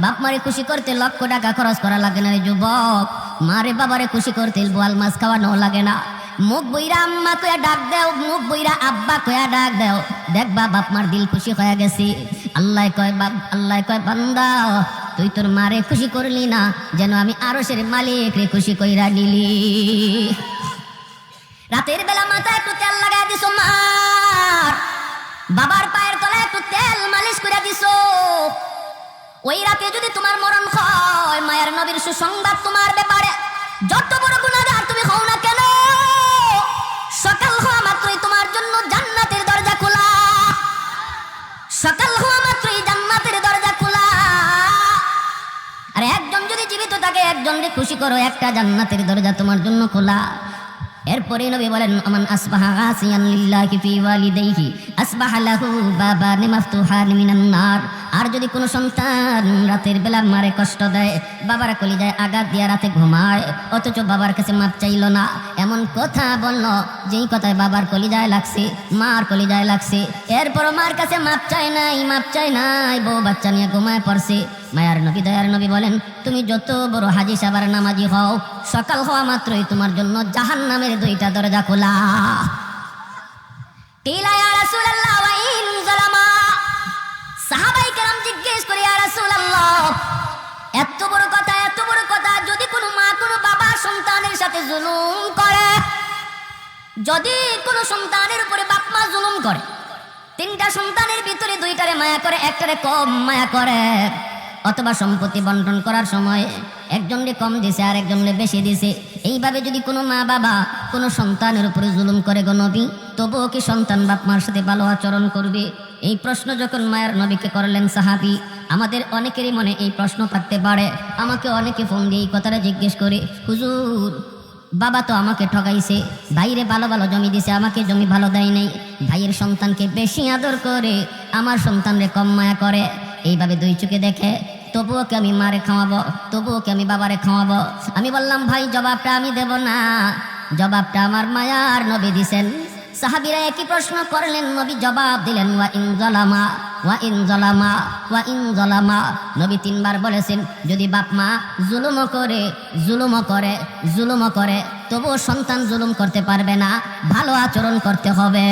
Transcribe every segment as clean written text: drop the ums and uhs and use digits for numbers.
বাপ মারে খুশি করতে লক্ষ টাকা খরচ করা লাগে না রে যুবক। মারে বাবারে খুশি করতে বোয়াল মাছ খাওয়ানো লাগে না। মুখ বইরা আম্মা কয়া ডাক দেও, মুখ বইরা আব্বা কয়া ডাক দেও, দেখবা বাপ মার দিল খুশি হয়ে গেছি। আল্লাহ কয় বান্দা তুই তোর মারে খুশি করলি না, যেন আমি আরশের মালিক রে খুশি কইরা নিলি। রাতের বেলা মাথায় একটু তেল লাগাই দিছো মার, বাবার পায়ের তলায় একটু তেল মালিশ করে দিছো। ওই রাতে যদি তোমার মরণ হয়, মায়ের নবীর সুসংবাদ তোমার ব্যাপারে, যত বড় গুনাহগার তুমি হও না কেন, সকাল হওয়া মাত্রই তোমার জন্য জান্নাতের দরজা খোলা। সকাল হওয়া মাত্রই জান্নাতের দরজা খোলা। আর একজন যদি জীবিত থাকে, একজনকে খুশি করো, একটা জান্নাতের দরজা তোমার জন্য খোলা। এরপরে নবী বলেন আমান আসবাহা আসিয়ান লিল্লাহি ফি ওয়ালিদাইহি আসবাহা লাহু বাবান মাফতুহান মিনান নার। আর যদি কোনো সন্তান রাতের বেলা মারে কষ্ট দেয়, বাবার কলিজায় আঘাত দিয়ে রাতে ঘুমায়, অথচ বাবার কাছে মাপ চাইল না, এমন কথা বলল যেই কথায় বাবার কলিজায় লাগছে, মার কলিজায় লাগছে, এরপরও মার কাছে মাপ চায় নাই, বউ বাচ্চা নিয়ে ঘুমায় পড়ছে। মায়ার নবী দয়ার নবী বলেন তুমি যত বড় হাজি সাবার নামাজি হও, সকাল হওয়া মাত্রই তোমার জন্য জাহান্নামের দুইটা দরজা খোলা। কিলা ইয়া রাসূলুল্লাহ ওয়া ইন যালামা। সাহাবায়ে কেরাম জিজ্ঞেস করে ইয়া রাসূলুল্লাহ, এত বড় কথা, যদি কোনো মা কোনো বাবা সন্তানের সাথে জুলুম করে, যদি কোনো সন্তানের উপরে বাপ মা জুলুম করে, তিনটা সন্তানের ভিতরে দুইটারে মায়া করে, একটারে কম মায়া করে, অথবা সম্পত্তি বন্টন করার সময় একজনকে কম দিছে আর একজনকে বেশি দিছে, এইভাবে যদি কোনো মা বাবা কোনো সন্তানের উপরে জুলুম করে গো নবী, তবুও কি সন্তান বাপ মার সাথে ভালো আচরণ করবে? এই প্রশ্ন যখন মায়ের নবীকে করলেন সাহাবী, আমাদের অনেকেরই মনে এই প্রশ্ন থাকতে পারে। আমাকে অনেকে ফোন দিয়ে এই কথাটা জিজ্ঞেস করে, হুজুর বাবা তো আমাকে ঠকাইছে, ভাইরে ভালো ভালো জমি দিছে, আমাকে জমি ভালো দেয় নাই, ভাইয়ের সন্তানকে বেশি আদর করে, আমার সন্তানরে কম মায়া করে, এইভাবে দুই চোখে দেখে, তবুও কি আমি মারে খাওয়াবো, তবুও কি আমি বাবারে খাওয়াবো? আমি বললাম ভাই জবাবটা আমি দেব না, জবাবটা আমার মায়ার নবী দিছেন। সাহাবীরা একই প্রশ্ন করলেন, নবী জবাব দিলেন ওয়া ইন যালামা ওয়া ইন যালামা ওয়া ইন যালামা। নবী তিনবার বলেছেন যদি বাপ মা জুলুমও করে তবুও সন্তান জুলুম করতে পারবে না, ভালো আচরণ করতে হবে।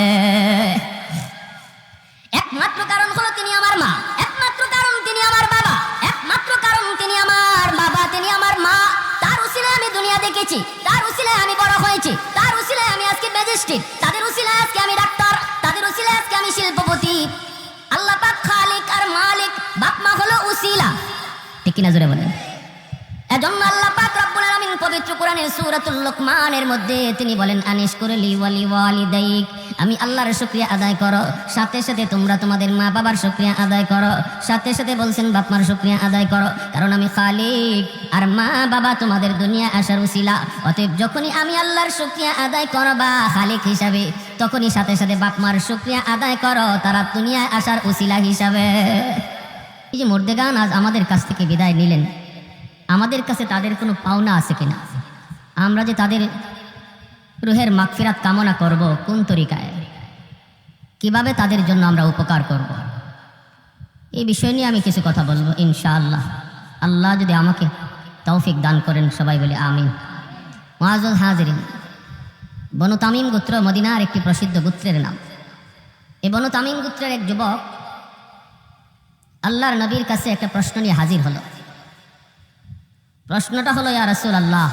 একমাত্র কারণ হলো তিনি আমার মা, একমাত্র কারণ তিনি আমার বাবা, একমাত্র কারণ তিনি আমার বাবা, তিনি আমার মা। তার উসিলায় আমি দুনিয়া দেখেছি, তার উসিলায় আমি বড় হয়েছি, তার উসিলায় আমি আজকে ম্যাজিস্ট্রেট, তাদের উসিলায় আজকে আমি ডাক্তার, তাদের উসিলায় আজকে আমি শিল্পপতি। আল্লাহ পাক খালিক আর মালিক, বাপ মা হলো উসিলা, ঠিক কিনা জোরে বলেন? এজন্য আল্লাহ পাক রব্বুল আলামিন পবিত্র কোরআনের সূরাতুল লুকমানের মধ্যে তিনি বলেন আনিশকুরলি ওয়ালিদাইক, আমি আল্লাহর শুকরিয়া আদায় করো, সাথে সাথে তোমরা তোমাদের মা বাবার শুকরিয়া আদায় করো, সাথে সাথে বলছেন বাপ মার শুকরিয়া আদায় করো, কারণ আমি খালিক আর মা বাবা তোমাদের দুনিয়া আসার উসিলা। অতএব যখনই আমি আল্লাহর শুকরিয়া আদায় করবা খালিক হিসাবে, তখনই সাথে সাথে বাপ মার শুকরিয়া আদায় করো তারা দুনিয়ায় আসার উসিলা হিসাবে। এই যে মুর্দেগান আজ আমাদের কাছ থেকে বিদায় নিলেন, আমাদের কাছে তাদের কোনো পাওনা আছে কিনা? আমরা যে তাদের রুহের মাগফিরাত কামনা করব, কোন তরিকায়, কিভাবে তাদের জন্য আমরা উপকার করব, এই বিষয় নিয়ে আমি কিছু কথা বলবো ইনশাআল্লাহ। আল্লাহ যদি আমাকে তৌফিক দান করেন, সবাই বলে আমিন। মুআজ্জাজ হাজিরিন, বনু তামিম গোত্র মদিনার একটি প্রসিদ্ধ গোত্রের নাম। এই বনু তামিম গোত্রের এক যুবক আল্লাহর নবীর কাছে একটা প্রশ্ন নিয়ে হাজির হলো। প্রশ্নটা হলো ইয়া রাসূলুল্লাহ,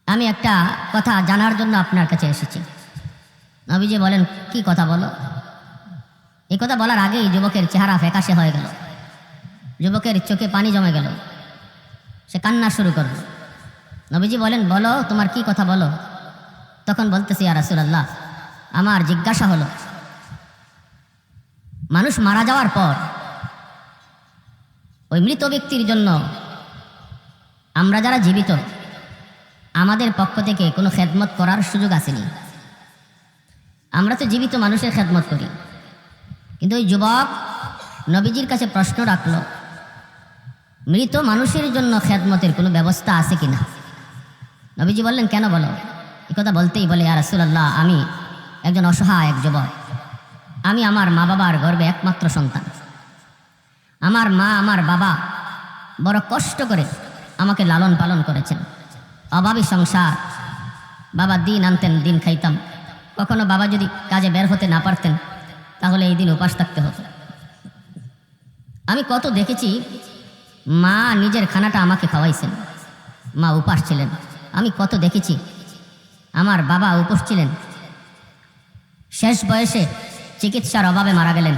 আমি একটা কথা জানার জন্য আপনার কাছে এসেছি। নবীজি বলেন কি কথা বলো? এই কথা বলার আগেই যুবকের চেহারা ফ্যাকাশে হয়ে গেল, যুবকের চোখে পানি জমে গেল, সে কান্না শুরু করল। নবীজি বলেন বলো তোমার কি কথা বলো? তখন বলতেছি ইয়া রাসূলুল্লাহ, আমার জিজ্ঞাসা হলো মানুষ মারা যাওয়ার পর ওই মৃত ব্যক্তির জন্য আমরা যারা জীবিত, আমাদের পক্ষ থেকে কোনো খেদমত করার সুযোগ আসেনি। আমরা তো জীবিত মানুষের খেদমত করি, কিন্তু ওই যুবক নবীজির কাছে প্রশ্ন রাখলো মৃত মানুষের জন্য খেদমতের কোনো ব্যবস্থা আছে কিনা। নবীজি বললেন কেন বলো? এই কথা বলতেই বলে ইয়া রাসূলুল্লাহ, আমি একজন অসহায় এক যুবক, আমি আমার মা বাবার গর্ভে একমাত্র সন্তান, আমার মা আমার বাবা বড় কষ্ট করে আমাকে লালন পালন করেছেন। অভাবী সংসার, বাবা দিন আনতেন, দিন খাইতাম। কখনো বাবা যদি কাজে বের হতে না পারতেন তাহলে এই দিন উপাস থাকতে হতো। আমি কত দেখেছি মা নিজের খানাটা আমাকে খাওয়াইছেন, মা উপাস ছিলেন। আমি কত দেখেছি আমার বাবা উপোস ছিলেন, শেষ বয়সে চিকিৎসার অভাবে মারা গেলেন।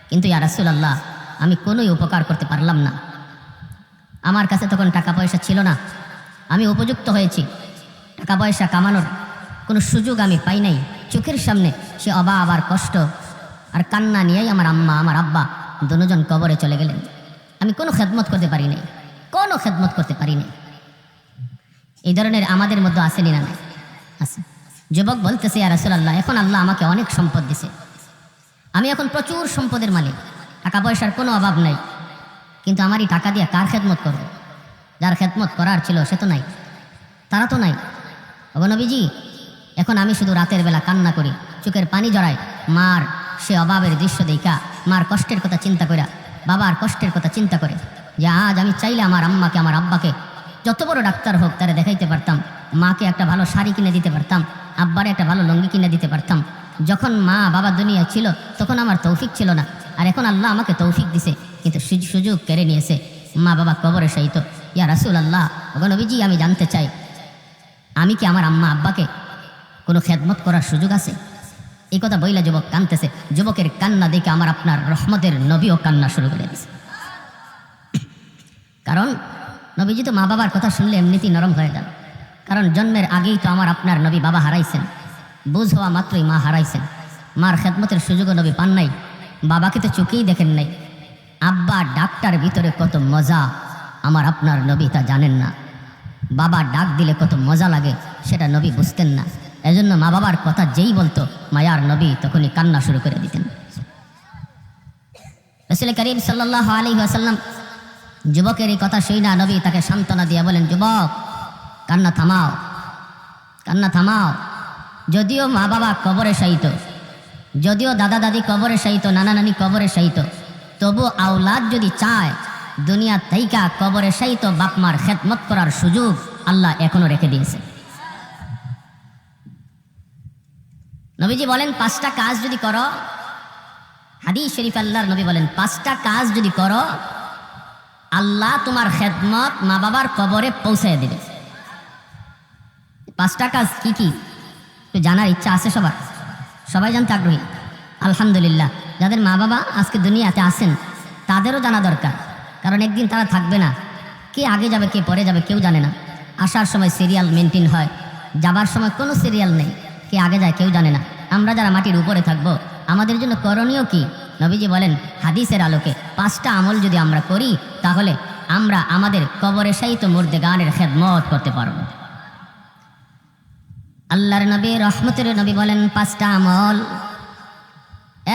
কিন্তু ইয়া রাসূলুল্লাহ, আমি কোনোই উপকার করতে পারলাম না। আমার কাছে তখন টাকা পয়সা ছিল না, আমি উপযুক্ত হয়েছি, টাকা পয়সা কামানোর কোনো সুযোগ আমি পাই নাই। চোখের সামনে সে অভাব আর কষ্ট আর কান্না নিয়েই আমার আম্মা আমার আব্বা দুজন কবরে চলে গেলেন। আমি কোনো খেদমত করতে পারি নাই, কোনো খেদমত করতে পারি নাই। এই ধরনের আমাদের মধ্যে আসেনি না? নাই, আছে। যুবক বলতেছে, ইয়া রাসূলুল্লাহ, এখন আল্লাহ আমাকে অনেক সম্পদ দিছে, আমি এখন প্রচুর সম্পদের মালিক, টাকা পয়সার কোনো অভাব নাই, কিন্তু আমারই টাকা দিয়ে কার খেদমত করব? যার খেদমত করার ছিল সে তো নাই, তারা তো নাই। ওগো নবীজি, এখন আমি শুধু রাতের বেলা কান্না করি, চোখের পানি জড়াই, মার সে অভাবের দৃশ্য দেখা, মার কষ্টের কথা চিন্তা করে, বাবার কষ্টের কথা চিন্তা করে, যে আজ আমি চাইলে আমার আম্মাকে আমার আব্বাকে যত বড় ডাক্তার হোক তারা দেখাইতে পারতাম, মাকে একটা ভালো শাড়ি কিনে দিতে পারতাম, আব্বারে একটা ভালো লুঙ্গি কিনে দিতে পারতাম। যখন মা বাবা দুনিয়া ছিল তখন আমার তৌফিক ছিল না, আর এখন আল্লাহ আমাকে তৌফিক দিছে, কিন্তু সুযোগ কেড়ে নিয়েছে। মা বাবা কবরে শায়িত। ইয়া রাসূলুল্লাহ, ওগো নবীজি, আমি জানতে চাই, আমি কি আমার আম্মা আব্বাকে কোনো খেদমত করার সুযোগ আছে? এই কথা বইলা যুবক কাঁদতেছে। যুবকের কান্না দেখে আমার আপনার রহমতের নবীও কান্না শুরু করে দিয়েছে। কারণ নবীজি তো মা বাবার কথা শুনলে এমনিতেই নরম হয়ে যান। কারণ জন্মের আগেই তো আমার আপনার নবী বাবা হারাইছেন, বুঝ হওয়া মাত্রই মা হারাইছেন। মার খেদমতের সুযোগও নবী পান নাই, বাবাকে তো চোখেই দেখেন নাই। আব্বা ডাকটার ভিতরে কত মজা আমার আপনার নবী তা জানেন না। বাবা ডাক দিলে কত মজা লাগে সেটা নবী বুঝতেন না। এজন্য মা বাবার কথা যেই বলতো মায়ার নবী তখনই কান্না শুরু করে দিতেন। রাসূল করিম সাল্লাল্লাহু আলাইহি ওয়াসাল্লাম যুবকের এই কথা শুনে নবী তাকে সান্ত্বনা দিয়ে বলেন, যুবক, কান্না থামাও, কান্না থামাও। যদিও মা বাবা কবরে শায়িত, যদিও দাদা দাদি কবরে শায়িত, নানা নানি কবরে শায়িত, তবু আওলাদ যদি চায় দুনিয়া তাইকা কবরে শায়িত বাপ মার খেদমত করার সুযোগ আল্লাহ এখনো রেখে দিয়েছে। নবীজি বলেন, 5টা কাজ যদি করো, হাদিস শরীফ আল্লাহর নবী বলেন, 5টা কাজ যদি করো আল্লাহ তোমার খেদমত মা বাবার কবরে পৌঁছায় দেবে। 5টা কাজ কি কি তো জানার ইচ্ছা আছে সবার? সবাই জানতে আগ্রহী? আলহামদুলিল্লাহ, যাদের মা বাবা আজকে দুনিয়াতে আছেন তাদেরও জানা দরকার, কারণ একদিন তারা থাকবে না। কে আগে যাবে কে পরে যাবে কেউ জানে না। আসার সময় সিরিয়াল মেনটেন হয়, যাবার সময় কোনো সিরিয়াল নেই, কে আগে যায় কেউ জানে না। আমরা যারা মাটির উপরে থাকবো আমাদের জন্য করণীয় কি? নবীজি বলেন, হাদিসের আলোকে 5টা আমল যদি আমরা করি তাহলে আমরা আমাদের কবরে শায়িত মুর্দেগানের খেদমত করতে পারব। আল্লাহর নবী রহমতের নবী বলেন 5টা আমল।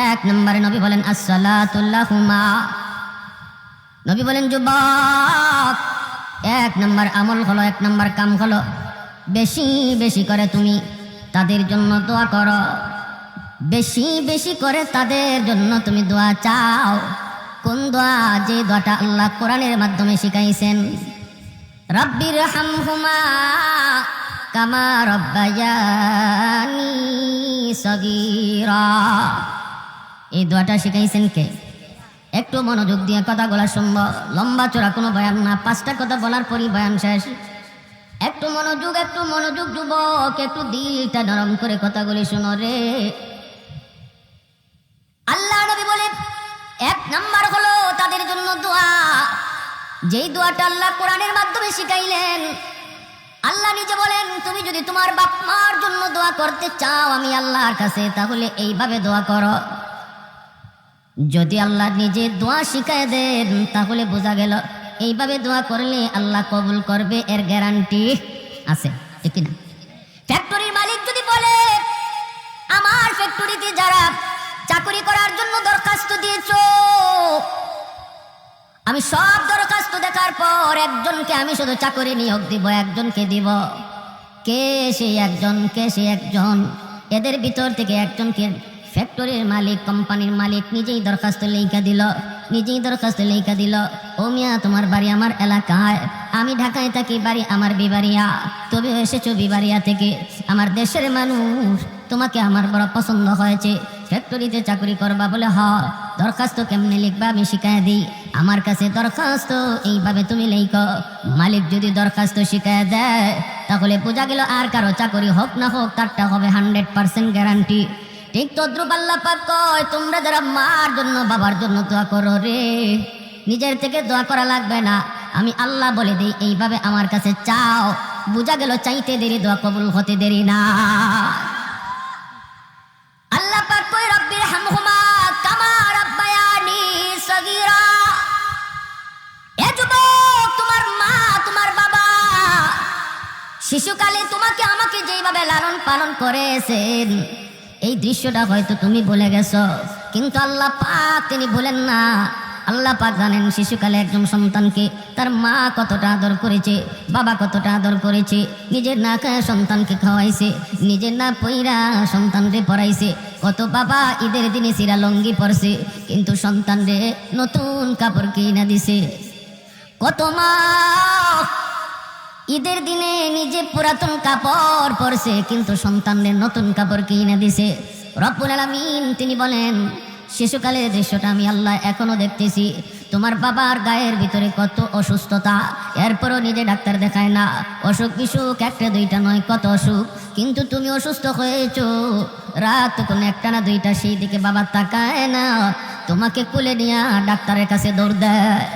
1 নম্বরে নবী বলেন আসসালাতু লাহুমা। নবী বলেন, যুবক, 1 নম্বর আমল হলো, 1 নম্বর কাম হলো বেশি বেশি করে তুমি তাদের জন্য দোয়া করো, বেশি বেশি করে তাদের জন্য তুমি দোয়া চাও। কোন দোয়া? যে দোয়াটা আল্লাহ কোরআনের মাধ্যমে শিখাইছেন, রব্বির হামহুমা কামা রব্বায়ানি সগীরা। এই দোয়াটা শিখাইছেন কে? একটু মনোযোগ দিয়ে কথাগুলো শুনবো, লম্বা চোরা কোনো বয়ান না, 5টা কথা বলার পরই বয়ান শেষ। একটু মনোযোগ, একটু মনোযোগ যুবক, একটু দিলটা নরম করে কথাগুলি শুনো রে। আল্লাহ নবী বলে 1 নাম্বার হলো তাদের জন্য দোয়া, যেই দোয়াটা আল্লাহ কোরআনের মাধ্যমে শিখাইলেন। আল্লাহ নিজে বলেন, তুমি যদি তোমার বাপ মার জন্য দোয়া করতে চাও আমি আল্লাহর কাছে, তাহলে এইভাবে দোয়া করো। যদি আল্লাহ নিজে দোয়া শিখায় দেন তাহলে বোঝা গেল এইভাবে দোয়া করলে আল্লাহ কবুল করবে, এর গ্যারান্টি আছে, ঠিক না? ফ্যাক্টরির মালিক যদি বলে, আমার ফ্যাক্টরিতে যারা চাকরি করার জন্য দরখাস্ত দিয়েছো, আমি সব দরখাস্ত দেখার পর একজনকে আমি শুধু চাকরি নিয়োগ দিব, একজনকে দিব। কে সে একজন? কে সে একজন? এদের ভিতর থেকে একজনকে ফ্যাক্টরির মালিক, কোম্পানির মালিক নিজেই দরখাস্ত লিখে দিল, নিজেই দরখাস্ত লেখা দিল, ও মিয়া তোমার বাড়ি আমার এলাকায়, আমি ঢাকায় থাকি, বাড়ি আমার বিবাড়িয়া, তবে এসেছো বিবাড়িয়া থেকে, আমার দেশের মানুষ, তোমাকে আমার বড় পছন্দ হয়েছে, ফ্যাক্টরিতে চাকরি করবা বলে। দরখাস্ত কেমনে লিখবা আমি শিখাই দিই, আমার কাছে দরখাস্ত এইভাবে তুমি লেখো, মালিক যদি দরখাস্ত শিখায় দেয় তাহলে বোঝা গেল আর কারো চাকরি হোক না হোক তারটা হবে 100% গ্যারান্টি। ঠিক তদ্রুপ আল্লাহ পাক কয়, তোমরা যারা মার জন্য বাবার জন্য দোয়া করো রে, নিজের থেকে দোয়া করা লাগবে না, আমি আল্লাহ বলে দিই এইভাবে আমার কাছে চাও, বোঝা গেল চাইতে দেরি দোয়া কবুল হতে দেরি না। আল্লাহ পাক কয়, রব্বির হামহুমা কামা রাব্বায়ানি সগীরা। এ যুবক, তোমার মা তোমার বাবা শিশুকালে তোমাকে আমাকে যেইভাবে লালন পালন করেছেন, এই দৃশ্যটা হয়তো তুমি ভুলে গেছো, কিন্তু আল্লাহ পাক তিনি ভুলেন না। আল্লাহ পাক জানেন শিশুকালে একজন সন্তানকে তার মা কতটা আদর করেছে, বাবা কতটা আদর করেছে, নিজের না খায় সন্তানকে খাওয়াইছে, নিজের না পইরা সন্তানরে পড়াইছে। কত বাবা ঈদের দিনে সিরা লঙ্গি পরছে কিন্তু সন্তানরে নতুন কাপড় কিনে দিছে। কত মা ঈদের দিনে নিজে পুরাতন কাপড় পরছে কিন্তু সন্তানদের নতুন কাপড় কিনে দিছে। রব্বুল আলামিন তিনি বলেন, শিশুকালের দৃশ্যটা আমি আল্লাহ এখনো দেখতেছি, তোমার বাবার গায়ের ভিতরে কত অসুস্থতা, এরপরও নিজে ডাক্তার দেখায় না, অসুখ বিসুখ একটা দুইটা নয় কত অসুখ, কিন্তু তুমি অসুস্থ হয়েছো, রাত কোনো একটা না দুইটা, সেই দিকে বাবা তাকায় না, তোমাকে কুলে নিয়ে ডাক্তারের কাছে দৌড় দেয়।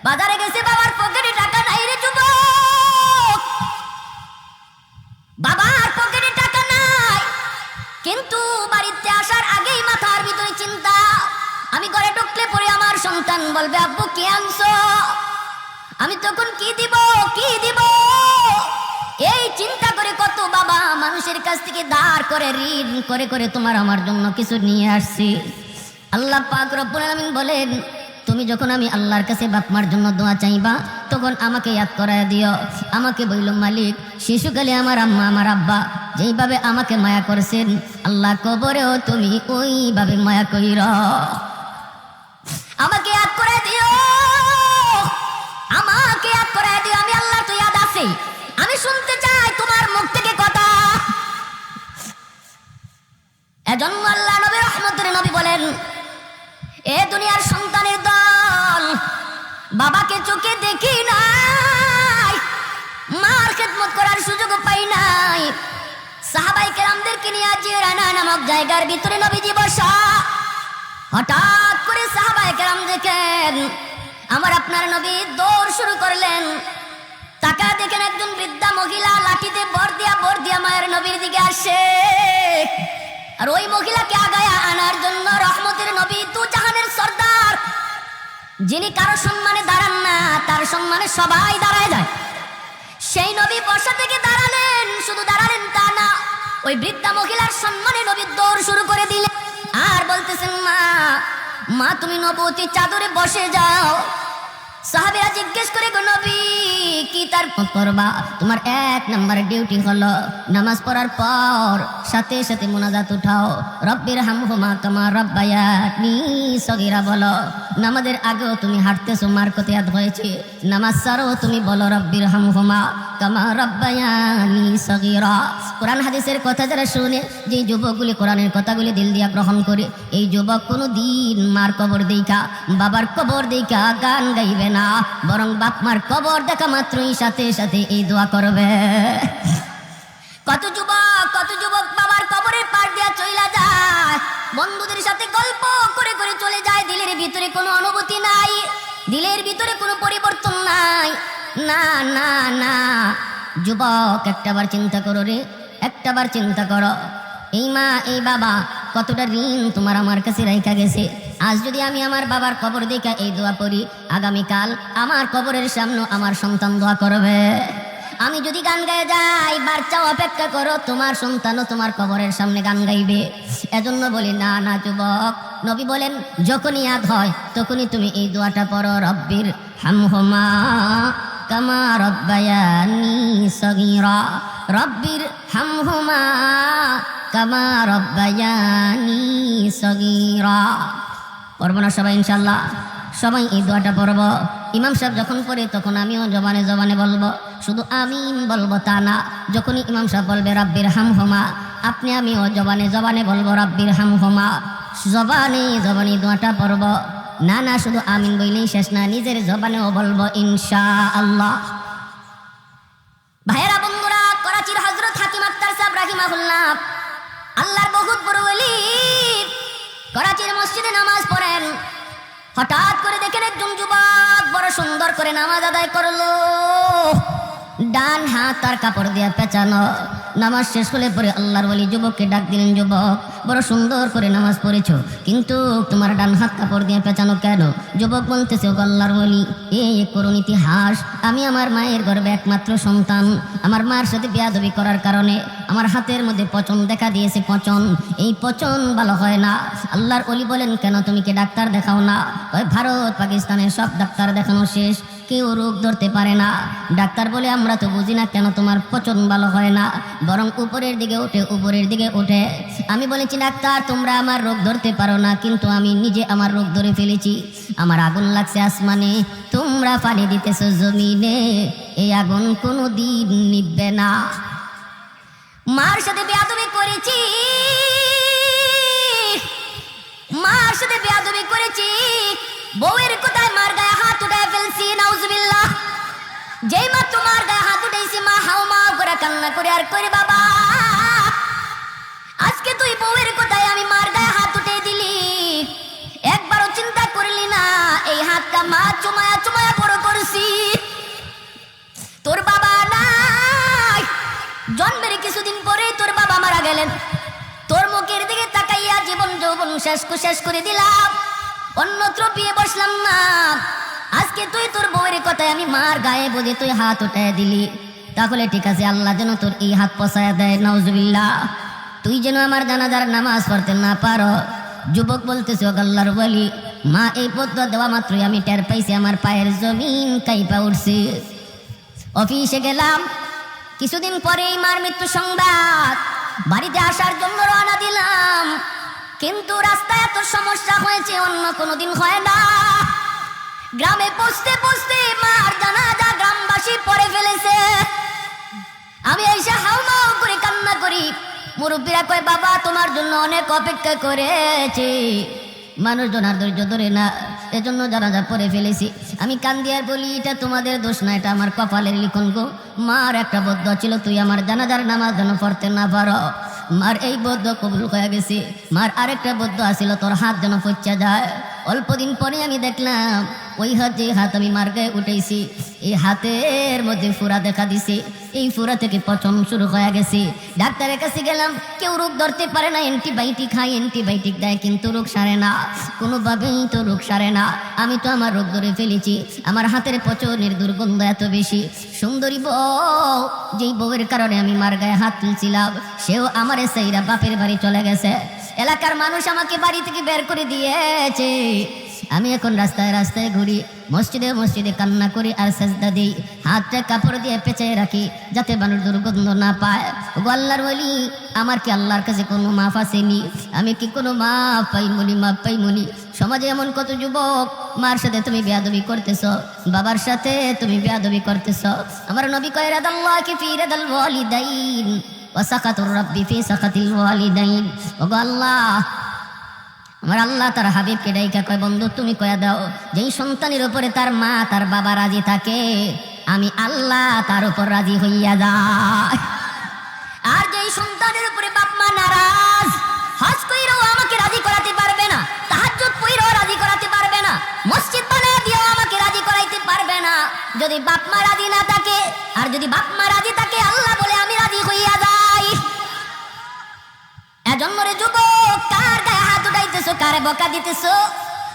বাজারে গেছে, বাবার পকেটে টাকা নাই রে যুবক, বাবার পকেটে টাকা নাই, কিন্তু বাড়িতে আসার আগেই মাথার ভিতরে চিন্তা, আমি ঘরে ঢুকলে পরে আমার সন্তান বলবে আব্বু কি আনছো, আমি তখন কি দিব কি দিব, এই চিন্তা করে কত বাবা মানুষের কাছ থেকে ধার করে ঋণ করে করে তোমার আমার জন্য কিছু নিয়ে আসছি। আল্লাহ পাক রব্বুল আলামিন বলেন, তুমি যখন আমি আল্লাহর কাছে বাপ মার জন্য দোয়া চাইবা তখন আমাকে ইয়াদ করায় দিও, আমাকে বইল মালিক শিশুকালে আমার আম্মা আমার আব্বা যেইভাবে আমাকে মায়া করছেন, আল্লাহ কবরেও তুমি ওইভাবে মায়া কইর, আমাকে ইয়াদ করে দিও, আমাকে ইয়াদ করে দিও, আমি আল্লাহ তো ইয়াদ আছে, আমি শুনতে চাই তোমার মুখ থেকে কথা। এজন্য আল্লাহ নবী রহমতের নবী বলেন, এ দুনিয়ার সন্তানের দল, বাবাকে চোখে দেখি নাই, মার খেদমত করার সুযোগ পাই নাই, সাহাবায়ে কেরামদেরকে নিয়ে জিরানা নামক জায়গার ভিতরে নবীজি বসা, হঠাৎ করে সাহাবায়ে কেরাম দেখেন আমার আপনার নবী দৌড় শুরু করলেন, তাকা দেখেন একজন বৃদ্ধা মহিলা লাঠিতে বর দিয়া মায়ের নবীর দিকে আসে, আর ওই মহিলাকে আগায়া আনার জন্য রহমতের নবী দু জাহানের সর্দার, যিনি কারো সম্মানে দাঁড়ান না তার সম্মানে সবাই দাঁড়ায় যায়, সেই নবী বসা থেকে দাঁড়ালেন, শুধু দাঁড়ালেন তা না, ওই বৃদ্ধা মহিলার সম্মানে নবী দৌড় শুরু করে দিলেন আর বলতেছেন, মা মা তুমি নবতী চাদরে বসে যাও। সাহাবীরা জিজ্ঞেস করে, গো নবী কি তার করবা? তোমার 1 নম্বর ডিউটি হলো নামাজ পড়ার পর সাথে সাথে মুনাজাত উঠাও, রব্বির হামহুমা কামা রাব্বায়ানি সগীরা বলো। নামাজের আগেও তুমি হাঁটতেছো, মার কত ইয়াদ হয়েছে, নামাজ ছাড়াও তুমি বলো রব্বির হামহুমা কামা রাব্বায়ানি সগীরা। কোরআন হাদিসের কথা যারা শুনে, যে যুবকগুলি কোরআনের কথাগুলি দিল দিয়া গ্রহণ করে, এই যুবক কোনো দিন মার কবর দেখা বাবার কবর দেখা গান গাইবে না, বরং বাপ মার কবর দেখা মাত্রই সাথে সাথে এই দোয়া করবে। কত যুবক বাবার কবরের পার দিয়া চইলা যায়, বন্ধুদের সাথে গল্প করে করে চলে যায়, দিলের ভিতরে কোনো অনুভূতি নাই, দিলের ভিতরে কোনো পরিবর্তন নাই। না না না যুবক, একটাবার চিন্তা করো রে, একটাবার চিন্তা করো, এই মা এই বাবা কতটা ঋণ তোমার আমার কাছে রাইখা গেছে। আজ যদি আমি আমার বাবার কবর দেখা এই দোয়া পড়ি, আগামীকাল আমার কবরের সামনে আমার সন্তান দোয়া করবে। আমি যদি গান গায়ে যাই, বাচ্চাও অপেক্ষা করো, তোমার সন্তানও তোমার কবরের সামনে গান গাইবে। এজন্য বলি না না যুবক, নবী বলেন যখনই ইয়াদ হয় তখনই তুমি এই দোয়াটা পড়ো, রব্বির হামহুমা কামা রাব্বায়ানি সগীরা, রব্বির হামহুমা কামা রাব্বায়ানি সগীরা। পড়ব না সবাই ইনশাআল্লাহ? সবাই এই দোয়াটা পড়ব। ইমাম সাহেব যখন পড়ে তখন আমিও জবানে জবানে বলবো। শুধু আমিন বলবো তা না, যখনই ইমাম সাহেব বলবে রাব্বির হামহুমা, আপনি আমিও জবানে জবানে বলবো রাব্বির হামহুমা। জবানে জবানে দোয়াটা পড়ব। না না, শুধু আমিন বইলেই শেষ না, নিজের জবানেও বলবো ইনশাআল্লাহ। ভাইয়েরা বন্ধুরা, করাচির হযরত হাকিম আক্তার সাহেব রাহিমাহুল্লাহ, আল্লাহর বহুত বড় ওলি, করাচির মসজিদে নামাজ পড়েন। হঠাৎ করে দেখেন একজন যুবক বড় সুন্দর করে নামাজ আদায় করলো, ডান হাত তার কাপড় দিয়ে পেঁচানো। নামাজ শেষ হলে পরে আল্লাহর ওলি যুবককে ডাক দিলেন, যুবক বড় সুন্দর করে নামাজ পড়েছো, কিন্তু তোমার ডান হাত কাপড় দিয়ে পেঁচানো কেন? যুবক বলতেছে, ও আল্লাহর ওলি, এই করুণ ইতিহাস, আমি আমার মায়ের গর্ভে একমাত্র সন্তান। আমার মার সাথে বেয়াদবি করার কারণে আমার হাতের মধ্যে পচন দেখা দিয়েছে, পচন। এই পচন ভালো হয় না। আল্লাহর ওলি বলেন, কেন তুমি কি ডাক্তার দেখাও না? ওই ভারত পাকিস্তানের সব ডাক্তার দেখানো শেষ, কেউ রোগ ধরতে পারে না। ডাক্তার বলে, আমরা তো বুঝি না কেন তোমার পচন ভালো হয় না, বরং উপরের দিকে ওঠে, উপরের দিকে ওঠে। আমি বলেছি, ডাক্তার তোমরা আমার রোগ ধরতে পারো না, কিন্তু আমি নিজে আমার রোগ ধরে ফেলেছি। আমার আগুন লাগছে আসমানে, তোমরা পানি দিতেছো জমিনে, এই আগুন কোনো দিন নিভবে না। মার সাথে বেয়াদবি করেছি, মার সাথে বেয়াদবি করেছি, বউয়ের কোথায় মার গায়ে হাত উঠায় ফেলছি, নাউজুবিল্লাহ। যেই মাত্র মার গায়ে হাত উঠাইছি, মা হাও মা করে কান্না করে আর করে, বাবা আজকে তুই বউয়ের কোথায় আমি মার গায়ে হাত উঠে দিলি, একবারও চিন্তা করলি না এই হাতটা মা চুমায়া চুমায়া বড় করছি। তোর বাবা নাই, জন্মের কিছুদিন পরেই তোর বাবা মারা গেলেন। তোর মুখের দিকে তাকাইয়া জীবন যৌবন শেষ করে দিলাম, অন্যত্র বিয়ে বসলাম না। আজকে তুই তোর বউয়ের কথায় আমি মার গায়ে বোঝে তুই হাত উঠায় দিলি, তাহলে ঠিক আছে, আল্লাহ যেন তোর এই হাত পছায়া দেয়, নাউজুবিল্লাহ। তুই যেন আমার জানাজার নামাজ পড়তে না পারো। যুবক বলতেছে, ও আল্লাহর ওলি, মা এই পদ্ম দেওয়া মাত্রই আমি টের পাইছি আমার পায়ের জমিন কাইপা উঠছে। অফিসে গেলাম, কিছুদিন পরেই মার মৃত্যু সংবাদ। বাড়িতে আসার জন্য রওনা দিলাম, কিন্তু রাস্তায় এত সমস্যা হয়েছে অন্য কোনোদিন হয় না। গ্রামে পৌঁছতে পৌঁছতে মার জানাজা গ্রামবাসী পড়ে ফেলেছে। আমি এসে হাউমাউ করে কান্না করি। মুরব্বীরা কয়, বাবা তোমার জন্য অনেক অপেক্ষা করেছি। মানুষজন আর ধৈর্য ধরে না, এজন্য জানাজা পড়ে ফেলেছি। আমি কান্দি আর বলি, এটা তোমাদের দোষ না, এটা আমার কপালের লিখন গো। মার একটা বদ্ধ ছিল, তুই আমার জানাজার নামাজ যেন পড়তে না পারো। মার এই বদ্ধ কবুল হয়ে গেছে। মার আরেকটা বদ্ধ আসিল, তোর হাত যেন পচা যায়। অল্প দিন পরে আমি দেখলাম ওই হাত, যে হাত আমি মার গায়ে উঠেছি, এই হাতের মধ্যে ফুরা দেখা দিছে। এই ফুরা থেকে পচন শুরু হয়ে গেছে। ডাক্তারের কাছে গেলাম, কেউ রোগ ধরতে পারে না, অ্যান্টিবায়োটিক খাই, অ্যান্টিবায়োটিক দেয়, কিন্তু রোগ সারে না, কোনোভাবেই তো রোগ সারে না। আমি তো আমার রোগ ধরে ফেলেছি। আমার হাতের পচনের দুর্গন্ধ এত বেশি। সুন্দরী বউ, যেই বউয়ের কারণে আমি মার গায়ে হাত তুলছিলাম, সেও আমার সেইরা বাপের বাড়ি চলে গেছে। এলাকার মানুষ আমাকে বাড়ি থেকে বের করে দিয়েছে। আমি এখন রাস্তায় রাস্তায় ঘুরি, মসজিদে মসজিদে কান্না করি আর সেজদা দিই, হাতটা কাপড় দিয়ে পেঁচাই রাখি যাতে মানুষ দুর্গন্ধ না পায়। ও আল্লাহর ওলি, আমার কি আল্লাহর কাছে কোনো মাফ আসেনি? আমি কি কোনো মাফ পাইমনি? মাফ পাইমনি? সমাজে এমন কত যুবক, মার সাথে তুমি বেয়াদবি করতেছ, বাবার সাথে তুমি বেয়াদবি করতেছ। আমার নবী কয়, রাদাল্লাহি ফি রাদাল ওয়ালিদাইন ওয়া সাকাতুর রাব্বি ফি সাকাতিল ওয়ালিদাইন। ও আল্লাহ, আমার আল্লাহ তার হাবিবকে ডাইকা কয়, বন্ধু তুমি কয়া দাও, যেই সন্তানের উপরে তার মা তার বাবা রাজি থাকে, আমি আল্লাহ তার উপর রাজি হইয়া যায়। আর যেই সন্তানের উপরে বাপ মা নারাজ, হজ কইরাও আমাকে রাজি করাতে পারবে না, তাহাজ্জুদ পড়াও রাজি করাতে পারবে না, মসজিদ বানায় দিয়েও আমাকে রাজি করাইতে পারবে না। যদি বাপ মা রাজি না থাকে, আর যদি বাপ মা রাজি থাকে, আল্লাহ বলে আমি রাজি হইয়া যাই। এজন্য রে যুবক, কার গায়ে হাত উঠাইতেছো, কারে বকা দিতেছো?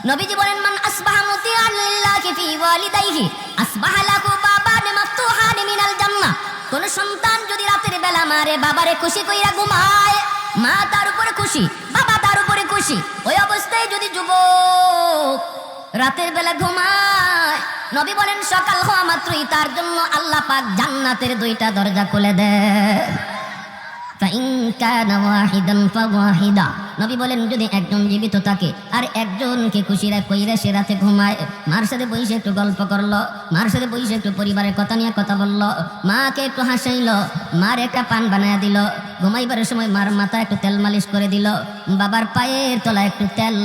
নবীজি বলেন, মান আসবাহা মুতিআন লিল্লাহি ফি ওয়ালিদাইহি আসবাহা লাহু বাবান মাফতুহান মিনাল জান্নাহ। কোন সন্তান যদি রাতের বেলা মারে বাবারে খুশি কইরা ঘুমায়, মা তার উপরে খুশি, বাবা তার উপরে খুশি, ওই অবস্থায় যদি যুবক রাতের বেলা ঘুমায়, নবী বলেন সকাল হওয়া মাত্রই তার জন্য আল্লাহ পাক জান্নাতের দুইটা দরজা খুলে দেয়। فإن كان واحدا فواحدا নবী বলেন যদি একজন জীবিত থাকে আর একজনকে খুশিরা কইরা সে রাতে ঘুমায়, মার সাথে বসে একটু গল্প করলো, মার সাথে বসে একটু পরিবারের কথা নিয়ে কথা বললো, মাকে একটু হাসাইলো, মার একটা পান বানায়া দিল, ঘুমাইবার সময় মার মাথা একটু তেল মালিশ করে দিল, বাবার পায়ের তলায় একটু তেল